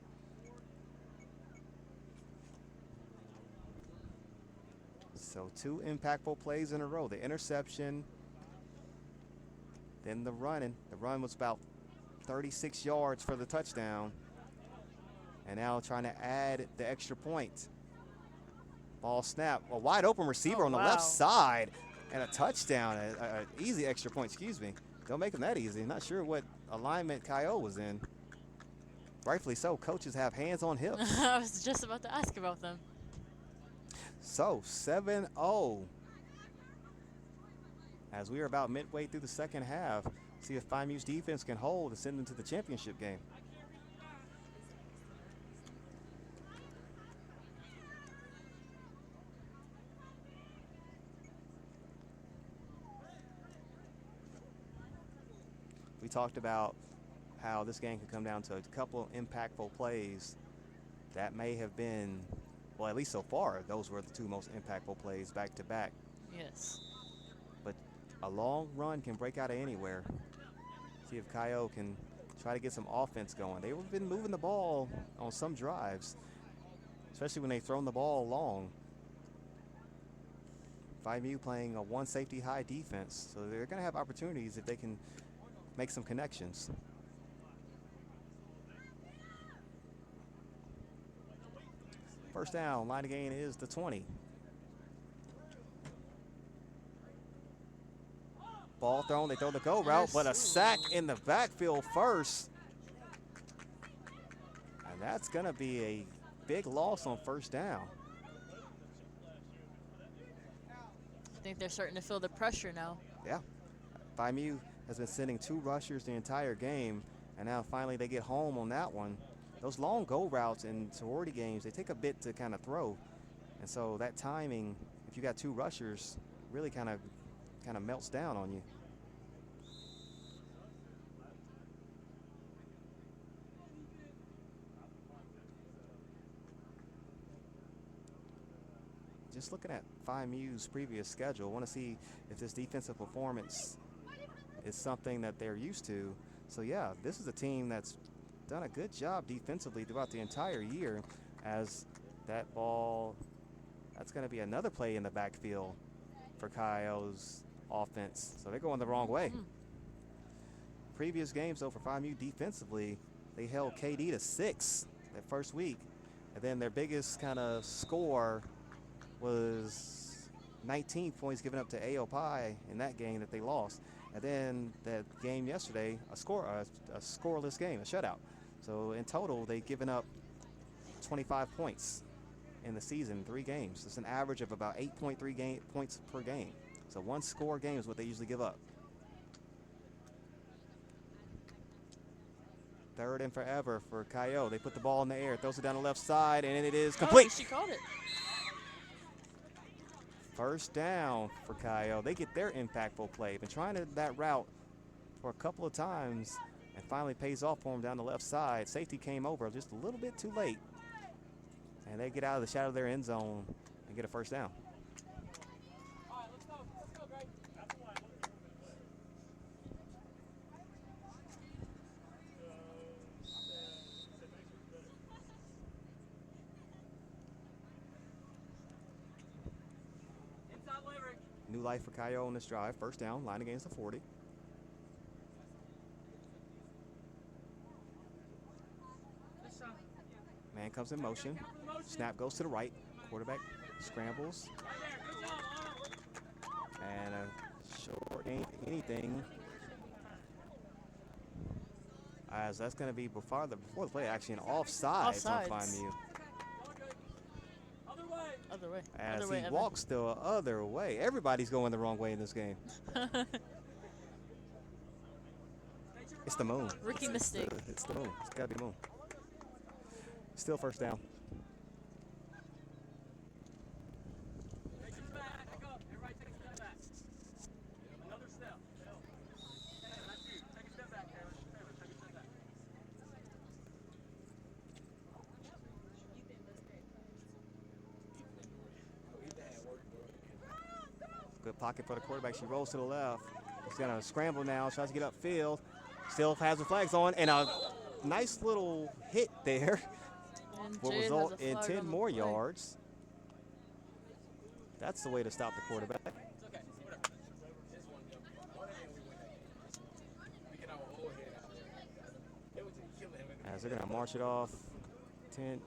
So 2 impactful plays in a row. The interception, then the running. The run was about 36 yards for the touchdown. And now trying to add the extra point. Ball snap. A wide open receiver on the left side. And a touchdown. An easy extra point, excuse me. Don't make them that easy. Not sure what alignment Kyle was in. Rightfully so. Coaches have hands on hips. I was just about to ask about them. So 7-0. As we are about midway through the second half. See if 5U's defense can hold and send them to the championship game. We talked about how this game could come down to a couple of impactful plays that may have been, well, at least so far, those were the 2 most impactful plays back to back. Yes. But a long run can break out of anywhere. See if Kyle can try to get some offense going. They've been moving the ball on some drives, especially when they've thrown the ball long. 5U playing a 1 safety high defense, so they're going to have opportunities if they can make some connections. First down, line of gain is the 20. Ball thrown, they throw the go route, but a sack in the backfield first. And that's going to be a big loss on first down. I think they're starting to feel the pressure now. Yeah. 5U has been sending 2 rushers the entire game, and now finally they get home on that one. Those long go routes in sorority games, they take a bit to kind of throw. And so that timing, if you got 2 rushers, really kind of melts down on you. Just looking at 5U's previous schedule, I want to see if this defensive performance is something that they're used to. So yeah, this is a team that's done a good job defensively throughout the entire year. As that ball, that's going to be another play in the backfield for Kyle's offense. So they're going the wrong way. Previous games, though, for 5U defensively, they held KD to 6 that first week. And then their biggest kind of score was 19 points given up to AOPI in that game that they lost. And then that game yesterday, a scoreless game, a shutout. So in total, they've given up 25 points in the season, 3 games. It's an average of about 8.3 points per game. So 1 score game is what they usually give up. Third and forever for Kayo. They put the ball in the air, throws it down the left side, and it is complete. Oh, she caught it. First down for Kayo. They get their impactful play. Been trying that route for a couple of times and finally pays off for them down the left side. Safety came over just a little bit too late. And they get out of the shadow of their end zone and get a first down. New life for Kayo on this drive. First down, line against the 40. Man comes in motion. Snap goes to the right. Quarterback scrambles. And a short ain't anything. As that's going to be before the play, actually an offsides on FIMU. Other way. As Other way, he Evan. walks the other way. Everybody's going the wrong way in this game. It's the moon. Rookie mistake. It's the moon. It's got to be the moon. Still first down. Good pocket for the quarterback. She rolls to the left. She's going to scramble now. Tries to get upfield. Still has the flags on. And a nice little hit there will result in 10 more yards. That's the way to stop the quarterback. As they're going to march it off 10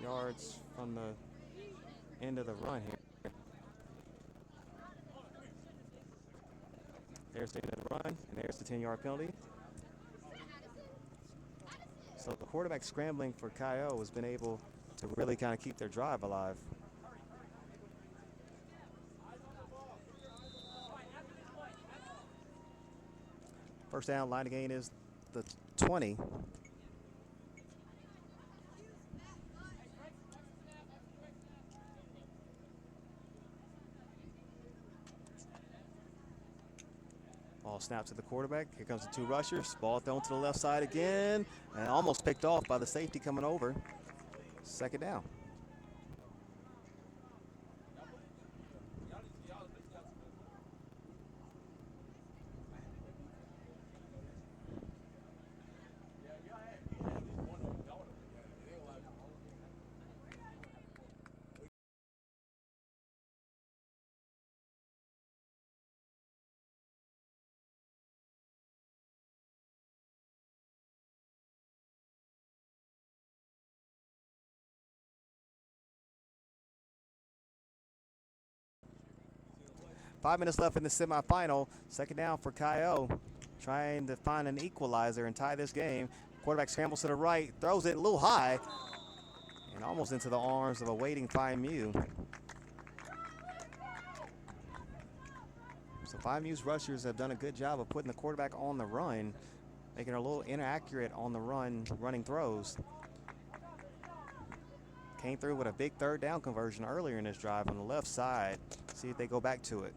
yards from the end of the run here. There's the end of the run, and there's the 10-yard penalty. So the quarterback scrambling for Kayo has been able to really kind of keep their drive alive. First down, line of gain is the 20. Ball snaps to the quarterback. Here comes the 2 rushers. Ball thrown to the left side again. And almost picked off by the safety coming over. Second down. Five minutes left in the semifinal. Second down for Kayo. Trying to find an equalizer and tie this game. Quarterback scrambles to the right, throws it a little high, and almost into the arms of a waiting FIMU. So FIMU's rushers have done a good job of putting the quarterback on the run, making her a little inaccurate on the running throws. Came through with a big third down conversion earlier in this drive on the left side. See if they go back to it.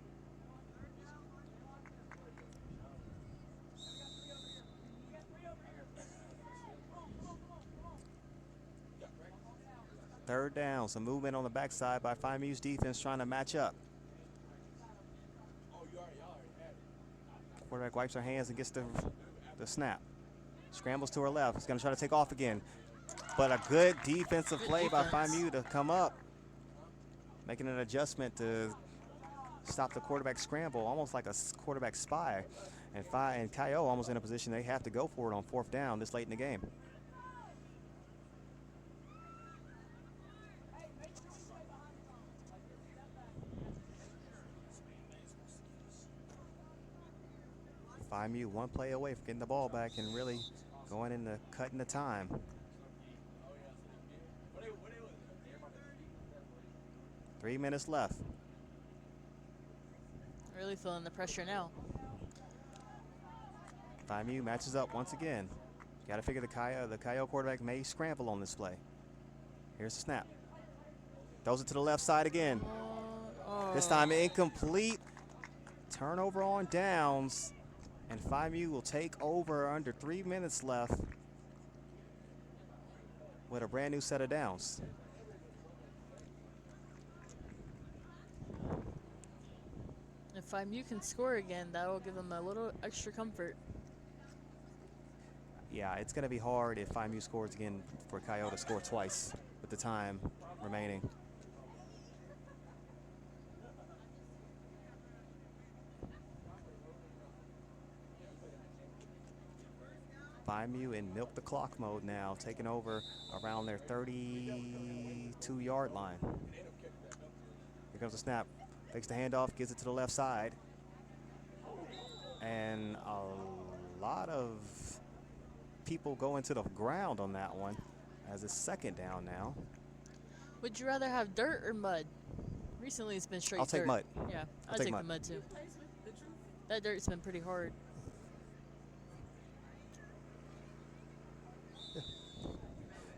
Third down, some movement on the backside by FIMU's defense trying to match up. Quarterback wipes her hands and gets the snap. Scrambles to her left. He's going to try to take off again. But a good defensive play by FIMU to come up, making an adjustment to stop the quarterback scramble, almost like a quarterback spy. And Kayo almost in a position they have to go for it on fourth down this late in the game. FIMU one play away from getting the ball back and really going into cutting the time. Three minutes left. Really feeling the pressure now. FIMU matches up once again. Got to figure the Kyo quarterback may scramble on this play. Here's the snap. Throws it to the left side again. This time incomplete. Turnover on downs. And FIMU will take over under 3 minutes left with a brand new set of downs. If FIMU can score again, that will give them a little extra comfort. Yeah, it's going to be hard if FIMU scores again for Kyo to score twice with the time remaining. FIMU in milk the clock mode now, taking over around their 32-yard line. Here comes the snap. Takes the handoff, gives it to the left side. And a lot of people go into the ground on that one as it's second down now. Would you rather have dirt or mud? Recently it's been straight I'll take dirt. mud. Yeah, I'll I'll take take mud. the mud too. That dirt's been pretty hard.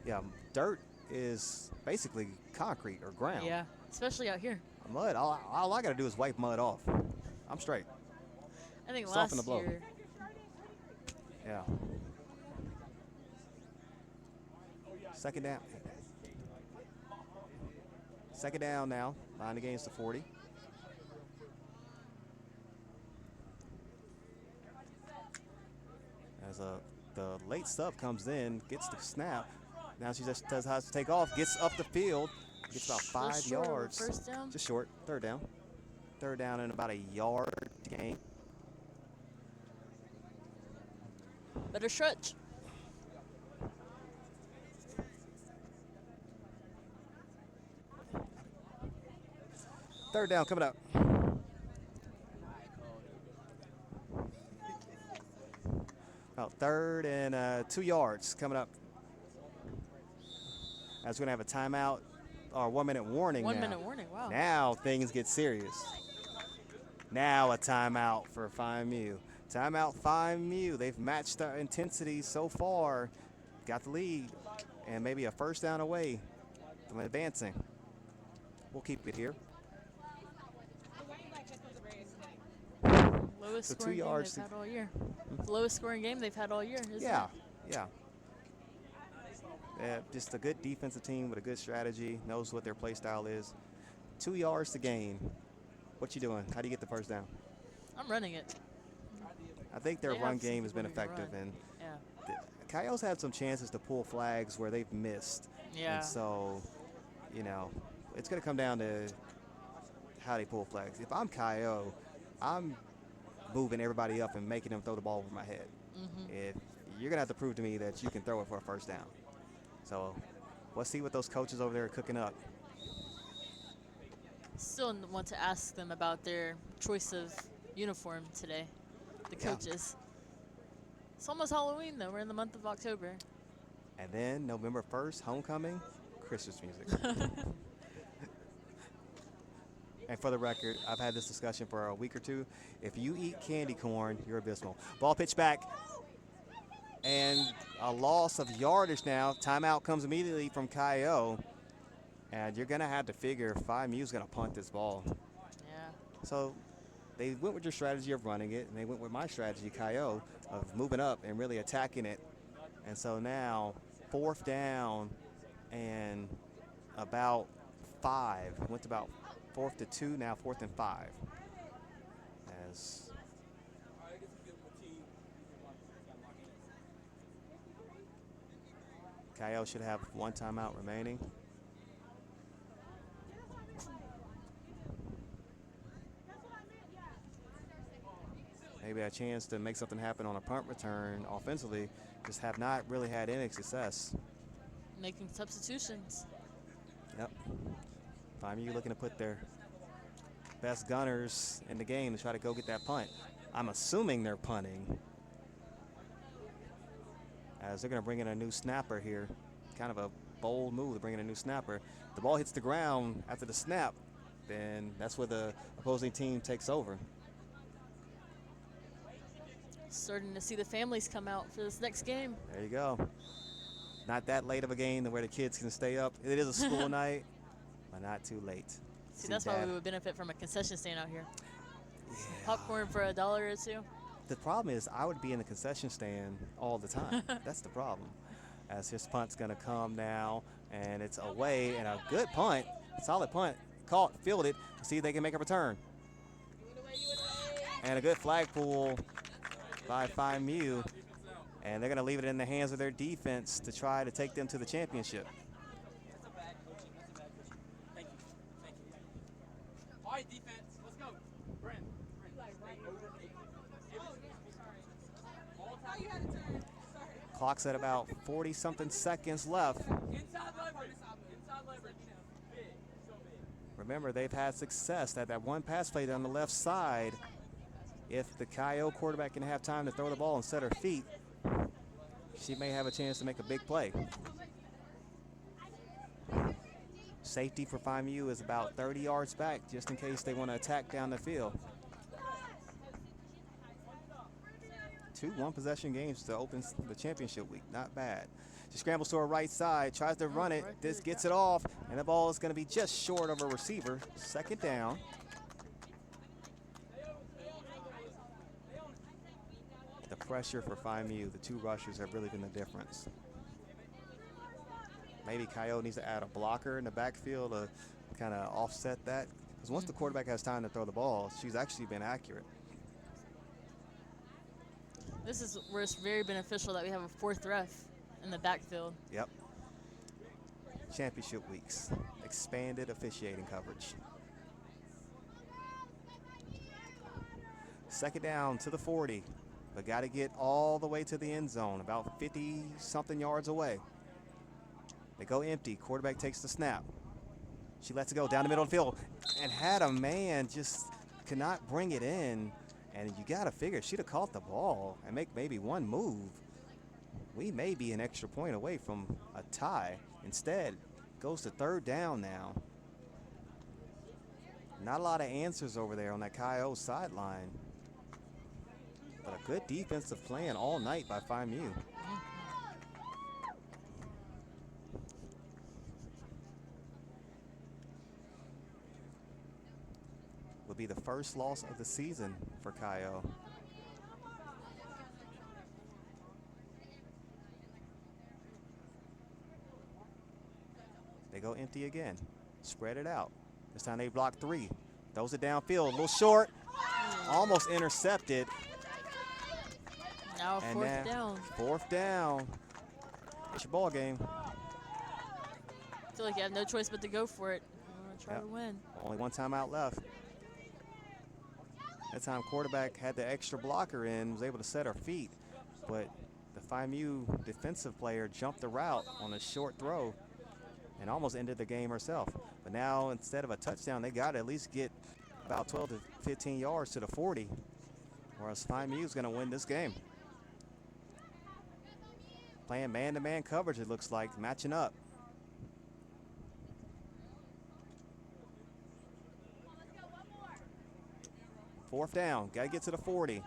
Yeah, dirt is basically concrete or ground. Yeah, especially out here. Mud, all I got to do is wipe mud off. I'm straight. I think Soften the last blow. year, Yeah. Second down. Second down now. Line against the 40. As the late sub comes in, gets the snap. Now she just does has to take off, gets up the field, gets about 5 Just short of a yards. first down? Just short. Third down. Third down and about a yard gain. better stretch. Third down coming up. About third and 2 yards coming up. As we're going to have a timeout or 1 minute warning 1 now. minute warning, wow. Now things get serious. Now a timeout for FIMU. Timeout FIMU. They've matched the intensity so far. Got the lead and maybe a first down away from advancing. We'll keep it here. Lowest So 2 scoring game yards they've to- had all year. Lowest scoring game they've had all year, isn't Yeah, it? yeah. Just a good defensive team with a good strategy, knows what their play style is. 2 yards to gain. What you doing? How do you get the first down? I'm running it. I think their They run have some game has been people who can effective, run. and Yeah. Coyotes had some chances to pull flags where they've missed. Yeah. And so, you know, it's going to come down to how they pull flags. If I'm Coyote, I'm moving everybody up and making them throw the ball over my head. If you're going to have to prove to me that you can throw it for a first down. So let's see what those coaches over there are cooking up. Still want to ask them about their choice of uniform today, the Yeah. coaches. It's almost Halloween, though. We're in the month of October. And then November 1st, homecoming, Christmas music. And for the record, I've had this discussion for a week or two. If you eat candy corn, you're abysmal. Ball pitch back. And a loss of yardage now. Timeout comes immediately from Kyo. And you're going to have to figure FIMU's going to punt this ball. Yeah. So they went with your strategy of running it, and they went with my strategy, Kyo, of moving up and really attacking it. And so now, fourth down and about 5. Went to about 4th to 2, now 4th and 5. As Kyo should have one timeout remaining. Maybe a chance to make something happen on a punt return offensively. Just have not really had any success. Making substitutions. Yep. FIMU looking to put their best gunners in the game to try to go get that punt. I'm assuming they're punting, as they're going to bring in a new snapper here. Kind of a bold move to bring in a new snapper. The ball hits the ground after the snap, then that's where the opposing team takes over. Starting to see the families come out for this next game. There you go. Not that late of a game to where the kids can stay up. It is a school night, but not too late. See, that's why we would benefit from a concession stand out here. Some popcorn for $1 or $2. The problem is I would be in the concession stand all the time. That's the problem. As his punt's going to come now, and it's away, and a good punt, solid punt, caught, fielded, see if they can make a return. And a good flag pull by FIMU, and they're going to leave it in the hands of their defense to try to take them to the championship. All right, defense, let's go. Brent. Clock's at about 40-something seconds left. Remember, they've had success at that one pass play down the left side. If the Kyo quarterback can have time to throw the ball and set her feet, she may have a chance to make a big play. Safety for FIMU is about 30 yards back, just in case they want to attack down the field. 2 one-possession games to open the championship week. Not bad. She scrambles to her right side, tries to run it. This gets it off, and the ball is going to be just short of a receiver. Second down. The pressure for FIMU, the 2 rushers have really been the difference. Maybe Kyo needs to add a blocker in the backfield to kind of offset that. Because once the quarterback has time to throw the ball, she's actually been accurate. This is where it's very beneficial that we have a 4th ref in the backfield. Yep. Championship weeks, expanded officiating coverage. Second down to the 40, but got to get all the way to the end zone, about 50-something yards away. They go empty. Quarterback takes the snap. She lets it go down the middle of the field and had a man, just could not bring it in. And you got to figure she'd have caught the ball and make maybe one move. We may be an extra point away from a tie. Instead, goes to 3rd down now. Not a lot of answers over there on that Kyo sideline. But a good defensive plan all night by FIMU. Will be the first loss of the season for Kyo. They go empty again. Spread it out. This time they block 3. Throws it downfield, a little short. Almost intercepted. Now And 4th down. 4th down. It's your ball game. I feel like you have no choice but to go for it. I'm gonna try to win. Only one timeout left. That time quarterback had the extra blocker in, was able to set her feet, but the FIMU defensive player jumped the route on a short throw and almost ended the game herself. But now instead of a touchdown, they got to at least get about 12 to 15 yards to the 40, whereas FIMU is going to win this game. Playing man-to-man coverage, it looks like, matching up. Fourth down, got to get to the 40.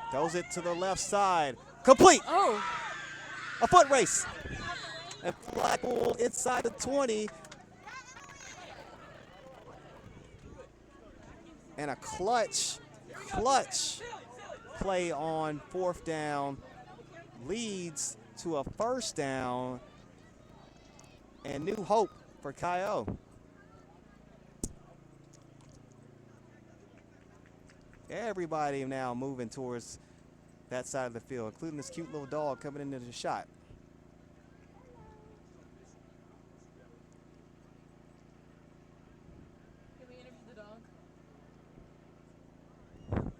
Throws it to the left side. Complete. Oh. A foot race. And flag pulled inside the 20. And a clutch play on 4th down leads to a 1st down and new hope for Kyo. Everybody now moving towards that side of the field, including this cute little dog coming into the shot. Can we interview the dog?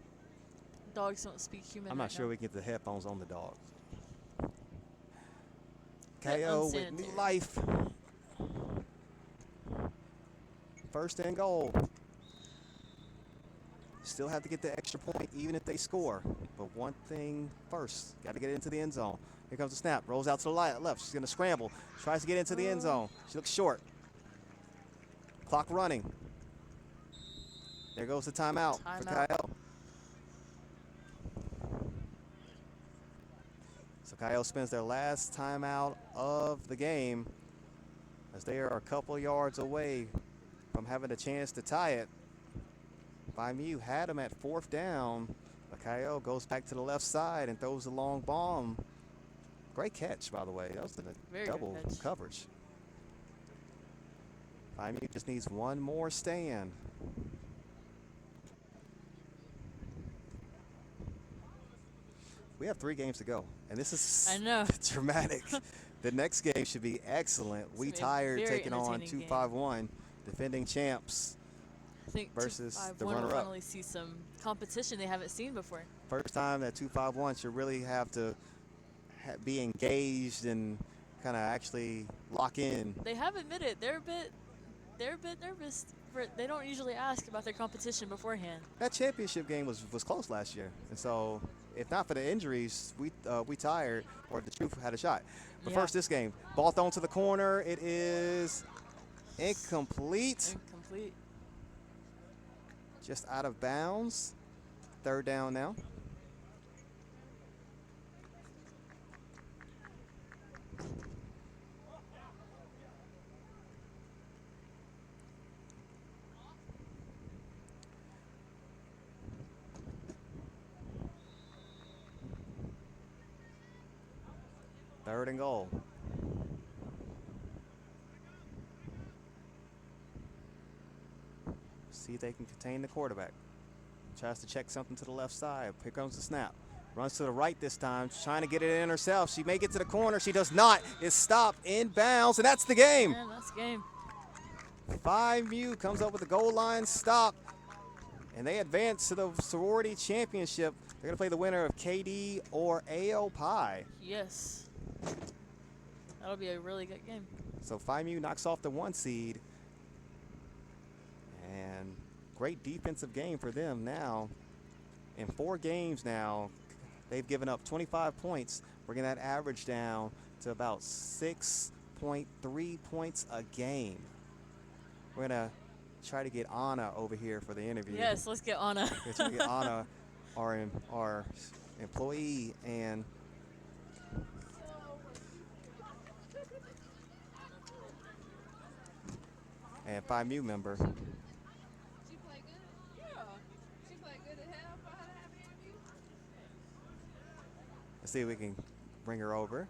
Dogs don't speak human. I'm not sure we get the headphones on the dog. Kyo with new life. 1st and goal. still have to get the extra point even if they score. But one thing first, got to get into the end zone. Here comes the snap. Rolls out to the left. She's going to scramble. Tries to get into the end zone. She looks short. Clock running. There goes the timeout for Kyle. So Kyle spends their last timeout of the game as they are a couple yards away from having a chance to tie it. FIMU had him at 4th down. But Kyle goes back to the left side and throws the long bomb. Great catch, by the way. That was a double coverage. FIMU just needs one more stand. We have 3 games to go, and this is dramatic. The next game should be excellent. We Tired taking on 251, defending champs. I think versus the 251 will runner-up. finally see some competition they haven't seen before. First time that 251 should really have to be engaged and kind of actually lock in. They have admitted they're a bit nervous. They don't usually ask about their competition beforehand. That championship game was close last year, and so if not for the injuries, we Tired or the Truth had a shot. But first, this game, ball thrown to the corner. It is incomplete. Just out of bounds. 3rd down now. Third and goal. See if they can contain the quarterback. Tries to check something to the left side. Here comes the snap. Runs to the right this time. She's trying to get it in herself. She may get to the corner. She does not. It's stopped in bounds, and that's the game. Man, that's the game. FIMU comes up with the goal line stop, and they advance to the sorority championship. They're going to play the winner of KD or AO Pi. Yes. That'll be a really good game. So FIMU knocks off the 1 seed. And great defensive game for them now. In 4 games now, they've given up 25 points, bringing that average down to about 6.3 points a game. We're going to try to get Anna over here for the interview. Yes, let's get Anna. We're trying to get Anna, our employee, and FIMU member. She played good? Yeah. She played good at half. I had to have an interview. Let's see if we can bring her over.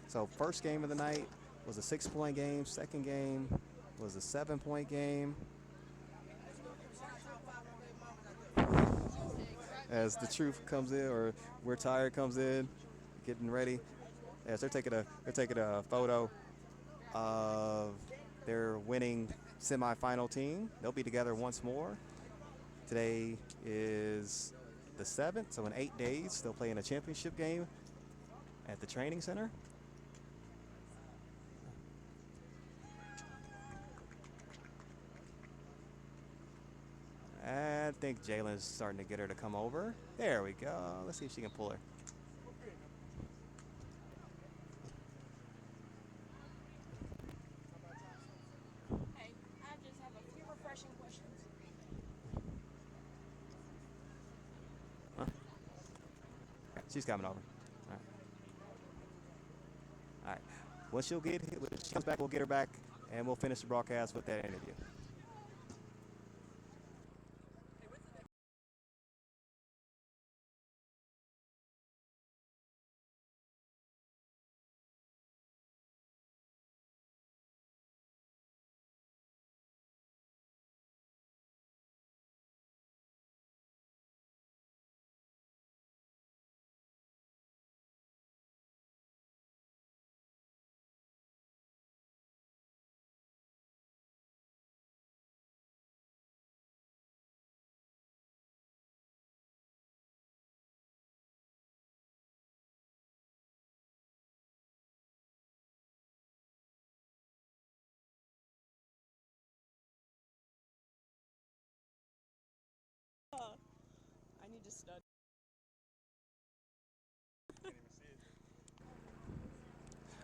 So first game of the night was a 6-point game. Second game was a 7-point game. As the Truth comes in, or We're Tired comes in, getting ready. Yes, they're taking a photo of their winning semifinal team. They'll be together once more. Today is the 7th, so in 8 days they'll play in a championship game at the training center. I think Jalen's starting to get her to come over. There we go. Let's see if she can pull her. Hey, I just have a few refreshing questions. Huh? She's coming over. All right. When she comes back, we'll get her back, and we'll finish the broadcast with that interview.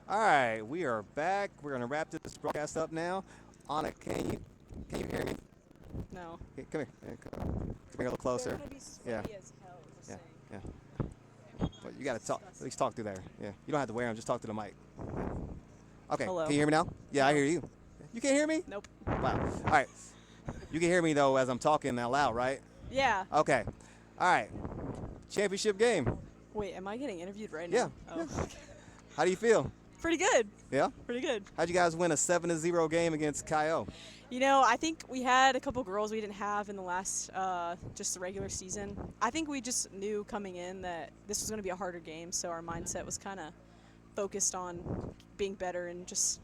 All right, we are back. We're gonna wrap this broadcast up now. Anna, can you hear me? No. Come here. Come here a little closer. Yeah. As hell, Yeah. Yeah. But you gotta talk. At least talk through there. Yeah. You don't have to wear them. Just talk to the mic. Okay. Hello. Can you hear me now? Yeah, I No. hear you. You can't hear me? Nope. Wow. All right. You can hear me though as I'm talking out loud, right? Yeah. Okay. All right. Championship game. Wait, am I getting interviewed right Yeah. now? Oh. How do you feel? Pretty good. Yeah. Pretty good. How'd you guys win a 7-0 game against Kyo? You know, I think we had a couple girls we didn't have in the last, just the regular season. I think we just knew coming in that this was going to be a harder game, so our mindset was kind of focused on being better and just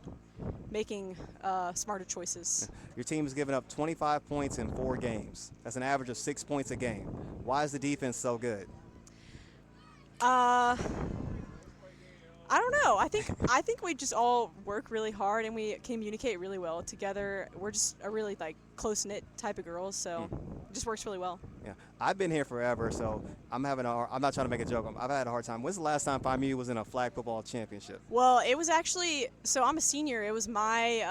making smarter choices. Your team has given up 25 points in 4 games. That's an average of 6 points a game. Why is the defense so good? I don't know. I think we just all work really hard and we communicate really well together. We're just a really close knit type of girls, so it just works really well. Yeah, I've been here forever, so I'm not trying to make a joke. I've had a hard time. When's the last time FIMU was in a flag football championship? Well, it was actually, so I'm a senior. It was my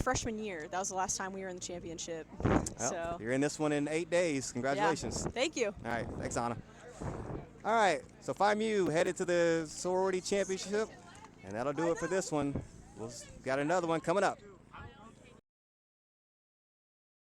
freshman year. That was the last time we were in the championship. Well, So you're in this one in 8 days. Congratulations. yeah. Thank you. All right, thanks, Anna. All right, so FIMU headed to the sorority championship, and that'll do it for this one. We've got another one coming up.